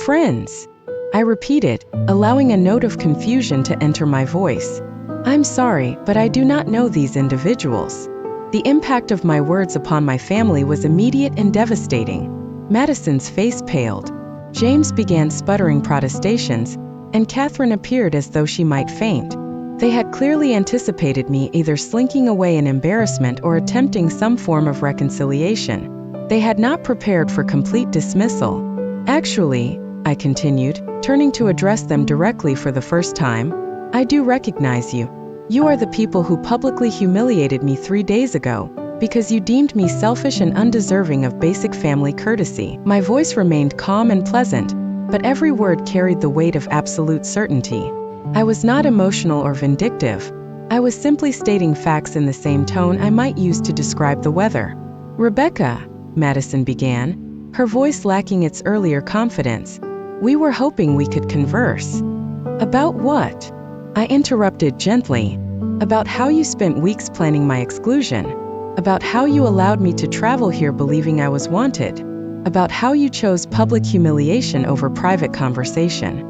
"Friends?" I repeated, allowing a note of confusion to enter my voice. "I'm sorry, but I do not know these individuals." The impact of my words upon my family was immediate and devastating. Madison's face paled. James began sputtering protestations, and Catherine appeared as though she might faint. They had clearly anticipated me either slinking away in embarrassment or attempting some form of reconciliation. They had not prepared for complete dismissal. "Actually," I continued, turning to address them directly for the first time, "I do recognize you. You are the people who publicly humiliated me 3 days ago, because you deemed me selfish and undeserving of basic family courtesy." My voice remained calm and pleasant, but every word carried the weight of absolute certainty. I was not emotional or vindictive. I was simply stating facts in the same tone I might use to describe the weather. "Rebecca," Madison began, her voice lacking its earlier confidence, "we were hoping we could converse." "About what?" I interrupted gently. "About how you spent weeks planning my exclusion. About how you allowed me to travel here believing I was wanted. About how you chose public humiliation over private conversation.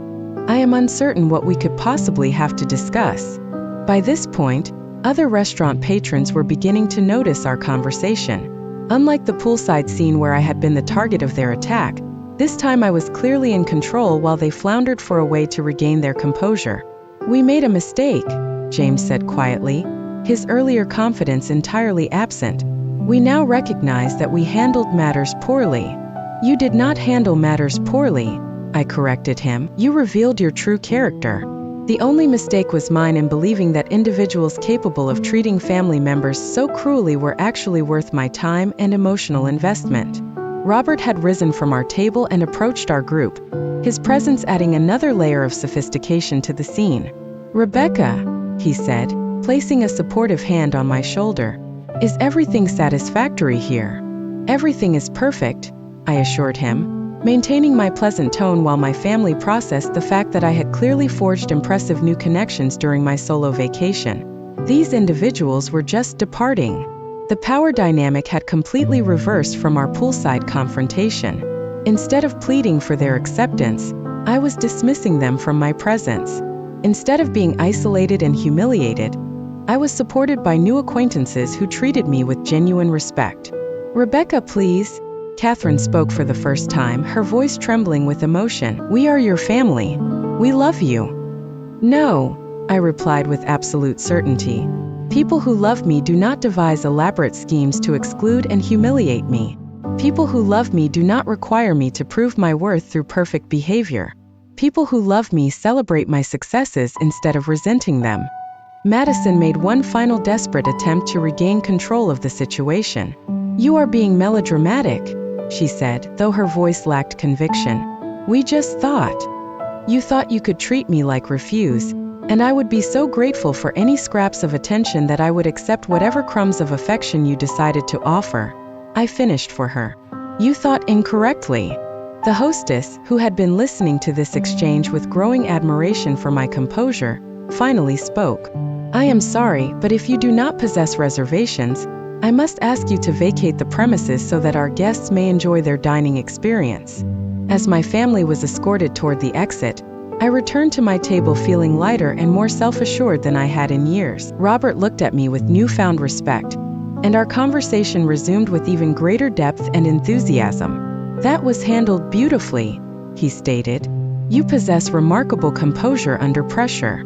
I am uncertain what we could possibly have to discuss." By this point, other restaurant patrons were beginning to notice our conversation. Unlike the poolside scene where I had been the target of their attack, this time I was clearly in control while they floundered for a way to regain their composure. "We made a mistake," James said quietly, his earlier confidence entirely absent. "We now recognize that we handled matters poorly." "You did not handle matters poorly," I corrected him. "You revealed your true character. The only mistake was mine in believing that individuals capable of treating family members so cruelly were actually worth my time and emotional investment." Robert had risen from our table and approached our group, his presence adding another layer of sophistication to the scene. "Rebecca," he said, placing a supportive hand on my shoulder, "is everything satisfactory here?" "Everything is perfect," I assured him, maintaining my pleasant tone while my family processed the fact that I had clearly forged impressive new connections during my solo vacation. These individuals were just departing. The power dynamic had completely reversed from our poolside confrontation. Instead of pleading for their acceptance, I was dismissing them from my presence. Instead of being isolated and humiliated, I was supported by new acquaintances who treated me with genuine respect. "Rebecca, please." Catherine spoke for the first time, her voice trembling with emotion. "We are your family. We love you." "No," I replied with absolute certainty. "People who love me do not devise elaborate schemes to exclude and humiliate me. People who love me do not require me to prove my worth through perfect behavior. People who love me celebrate my successes instead of resenting them." Madison made one final desperate attempt to regain control of the situation. "You are being melodramatic," she said, though her voice lacked conviction. "We just thought. You thought you could treat me like refuse, and I would be so grateful for any scraps of attention that I would accept whatever crumbs of affection you decided to offer." I finished for her. "You thought incorrectly." The hostess, who had been listening to this exchange with growing admiration for my composure, finally spoke. "I am sorry, but if you do not possess reservations, I must ask you to vacate the premises so that our guests may enjoy their dining experience." As my family was escorted toward the exit, I returned to my table feeling lighter and more self-assured than I had in years. Robert looked at me with newfound respect, and our conversation resumed with even greater depth and enthusiasm. "That was handled beautifully," he stated. "You possess remarkable composure under pressure."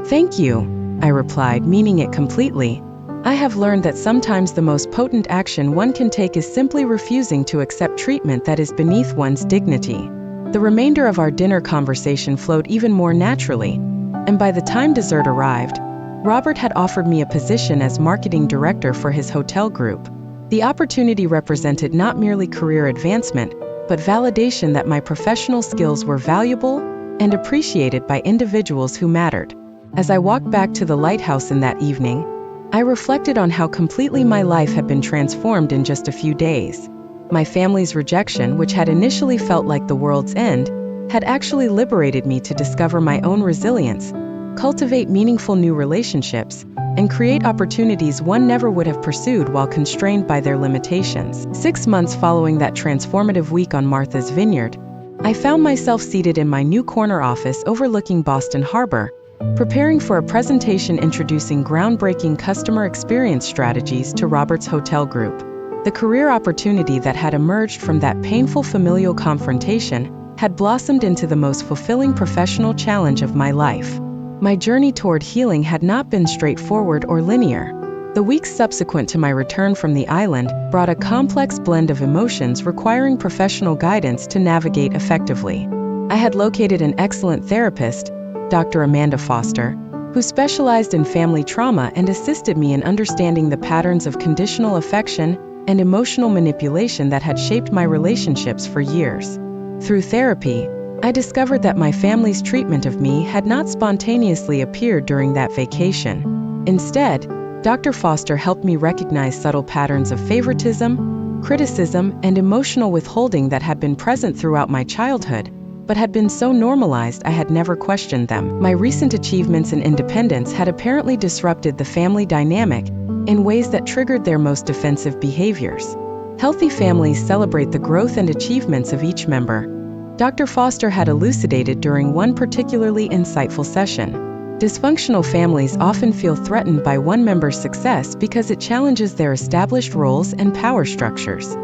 "Thank you," I replied, meaning it completely. I have learned that sometimes the most potent action one can take is simply refusing to accept treatment that is beneath one's dignity. The remainder of our dinner conversation flowed even more naturally, and by the time dessert arrived, Robert had offered me a position as marketing director for his hotel group. The opportunity represented not merely career advancement, but validation that my professional skills were valuable and appreciated by individuals who mattered. As I walked back to the lighthouse in that evening, I reflected on how completely my life had been transformed in just a few days. My family's rejection, which had initially felt like the world's end, had actually liberated me to discover my own resilience, cultivate meaningful new relationships, and create opportunities one never would have pursued while constrained by their limitations. 6 months following that transformative week on Martha's Vineyard, I found myself seated in my new corner office overlooking Boston Harbor, preparing for a presentation introducing groundbreaking customer experience strategies to Robert's hotel group. The career opportunity that had emerged from that painful familial confrontation had blossomed into the most fulfilling professional challenge of my life. My journey toward healing had not been straightforward or linear. The weeks subsequent to my return from the island brought a complex blend of emotions requiring professional guidance to navigate effectively. I had located an excellent therapist, Dr. Amanda Foster, who specialized in family trauma and assisted me in understanding the patterns of conditional affection and emotional manipulation that had shaped my relationships for years. Through therapy, I discovered that my family's treatment of me had not spontaneously appeared during that vacation. Instead, Dr. Foster helped me recognize subtle patterns of favoritism, criticism, and emotional withholding that had been present throughout my childhood, but had been so normalized I had never questioned them. My recent achievements and independence had apparently disrupted the family dynamic in ways that triggered their most defensive behaviors. Healthy families celebrate the growth and achievements of each member, Dr. Foster had elucidated during one particularly insightful session. Dysfunctional families often feel threatened by one member's success because it challenges their established roles and power structures.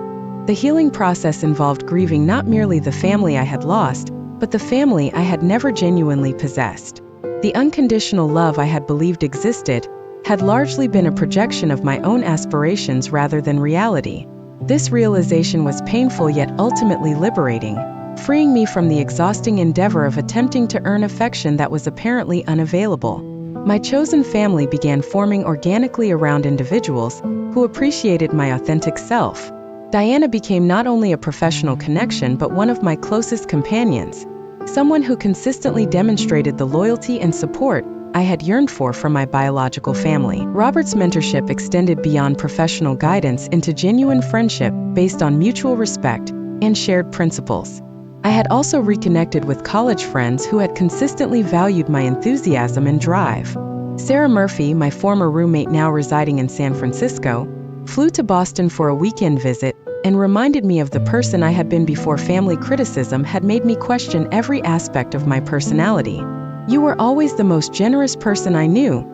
The healing process involved grieving not merely the family I had lost, but the family I had never genuinely possessed. The unconditional love I had believed existed had largely been a projection of my own aspirations rather than reality. This realization was painful yet ultimately liberating, freeing me from the exhausting endeavor of attempting to earn affection that was apparently unavailable. My chosen family began forming organically around individuals who appreciated my authentic self. Diana became not only a professional connection but one of my closest companions, someone who consistently demonstrated the loyalty and support I had yearned for from my biological family. Robert's mentorship extended beyond professional guidance into genuine friendship based on mutual respect and shared principles. I had also reconnected with college friends who had consistently valued my enthusiasm and drive. Sarah Murphy, my former roommate now residing in San Francisco, flew to Boston for a weekend visit, and reminded me of the person I had been before family criticism had made me question every aspect of my personality. "You were always the most generous person I knew,"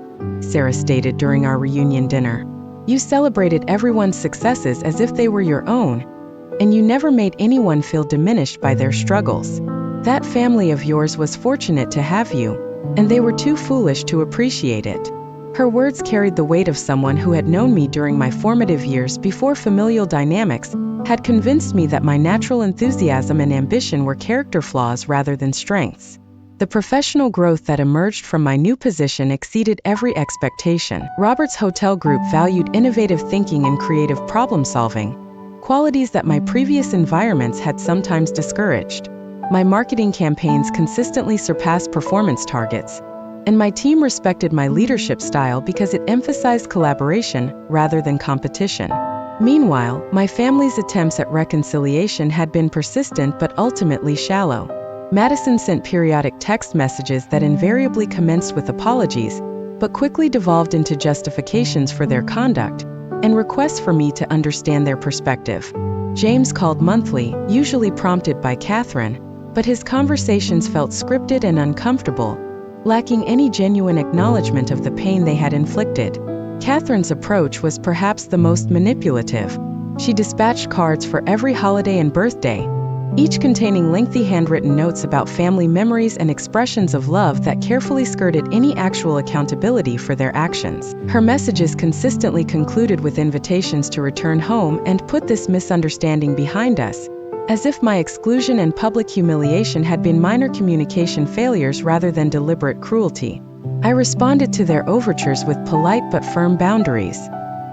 Sarah stated during our reunion dinner. "You celebrated everyone's successes as if they were your own, and you never made anyone feel diminished by their struggles. That family of yours was fortunate to have you, and they were too foolish to appreciate it." Her words carried the weight of someone who had known me during my formative years before familial dynamics had convinced me that my natural enthusiasm and ambition were character flaws rather than strengths. The professional growth that emerged from my new position exceeded every expectation. Robert's Hotel Group valued innovative thinking and creative problem-solving, qualities that my previous environments had sometimes discouraged. My marketing campaigns consistently surpassed performance targets, and my team respected my leadership style because it emphasized collaboration rather than competition. Meanwhile, my family's attempts at reconciliation had been persistent but ultimately shallow. Madison sent periodic text messages that invariably commenced with apologies, but quickly devolved into justifications for their conduct and requests for me to understand their perspective. James called monthly, usually prompted by Catherine, but his conversations felt scripted and uncomfortable, lacking any genuine acknowledgement of the pain they had inflicted. Catherine's approach was perhaps the most manipulative. She dispatched cards for every holiday and birthday, each containing lengthy handwritten notes about family memories and expressions of love that carefully skirted any actual accountability for their actions. Her messages consistently concluded with invitations to return home and put this misunderstanding behind us, as if my exclusion and public humiliation had been minor communication failures rather than deliberate cruelty. I responded to their overtures with polite but firm boundaries.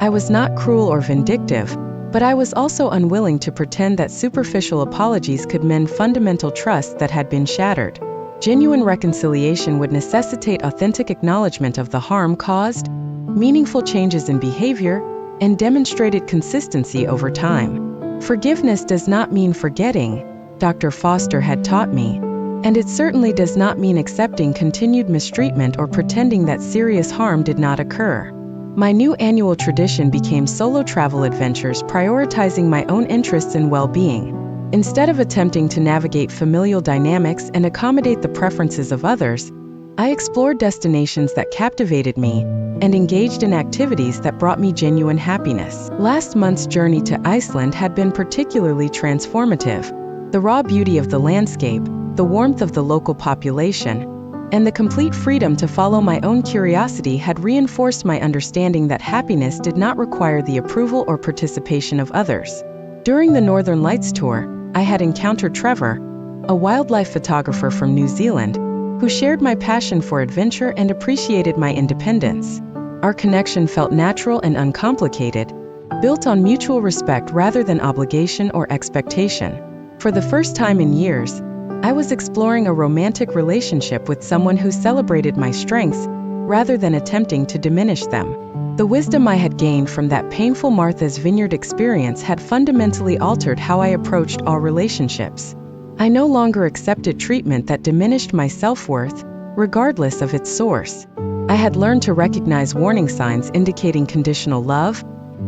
I was not cruel or vindictive, but I was also unwilling to pretend that superficial apologies could mend fundamental trust that had been shattered. Genuine reconciliation would necessitate authentic acknowledgement of the harm caused, meaningful changes in behavior, and demonstrated consistency over time. Forgiveness does not mean forgetting, Dr. Foster had taught me, and it certainly does not mean accepting continued mistreatment or pretending that serious harm did not occur. My new annual tradition became solo travel adventures prioritizing my own interests and well-being. Instead of attempting to navigate familial dynamics and accommodate the preferences of others, I explored destinations that captivated me and engaged in activities that brought me genuine happiness. Last month's journey to Iceland had been particularly transformative. The raw beauty of the landscape, the warmth of the local population, and the complete freedom to follow my own curiosity had reinforced my understanding that happiness did not require the approval or participation of others. During the Northern Lights tour, I had encountered Trevor, a wildlife photographer from New Zealand, who shared my passion for adventure and appreciated my independence. Our connection felt natural and uncomplicated, built on mutual respect rather than obligation or expectation. For the first time in years, I was exploring a romantic relationship with someone who celebrated my strengths rather than attempting to diminish them. The wisdom I had gained from that painful Martha's Vineyard experience had fundamentally altered how I approached all relationships. I no longer accepted treatment that diminished my self-worth, regardless of its source. I had learned to recognize warning signs indicating conditional love,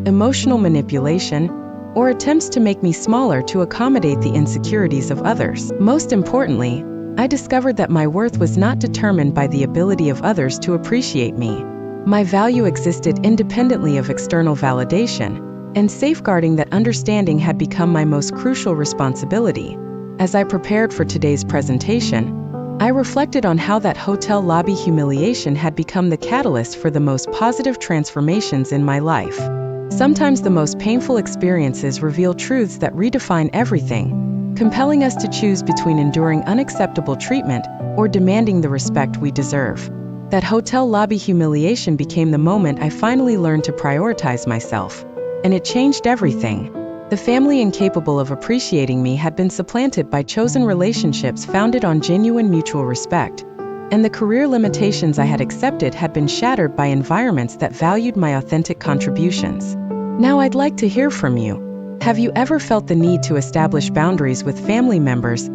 emotional manipulation, or attempts to make me smaller to accommodate the insecurities of others. Most importantly, I discovered that my worth was not determined by the ability of others to appreciate me. My value existed independently of external validation, and safeguarding that understanding had become my most crucial responsibility. As I prepared for today's presentation, I reflected on how that hotel lobby humiliation had become the catalyst for the most positive transformations in my life. Sometimes the most painful experiences reveal truths that redefine everything, compelling us to choose between enduring unacceptable treatment or demanding the respect we deserve. That hotel lobby humiliation became the moment I finally learned to prioritize myself, and it changed everything. The family incapable of appreciating me had been supplanted by chosen relationships founded on genuine mutual respect, and the career limitations I had accepted had been shattered by environments that valued my authentic contributions. Now I'd like to hear from you. Have you ever felt the need to establish boundaries with family members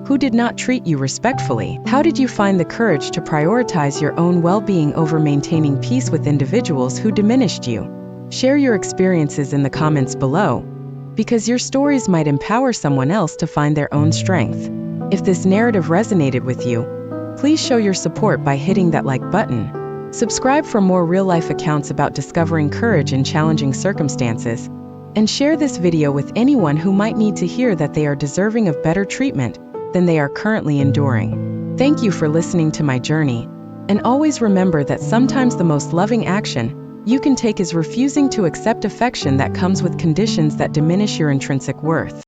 who did not treat you respectfully? How did you find the courage to prioritize your own well-being over maintaining peace with individuals who diminished you? Share your experiences in the comments below. because your stories might empower someone else to find their own strength. If this narrative resonated with you, please show your support by hitting that like button. Subscribe for more real-life accounts about discovering courage in challenging circumstances, and share this video with anyone who might need to hear that they are deserving of better treatment than they are currently enduring. Thank you for listening to my journey, and always remember that sometimes the most loving action you can take is refusing to accept affection that comes with conditions that diminish your intrinsic worth.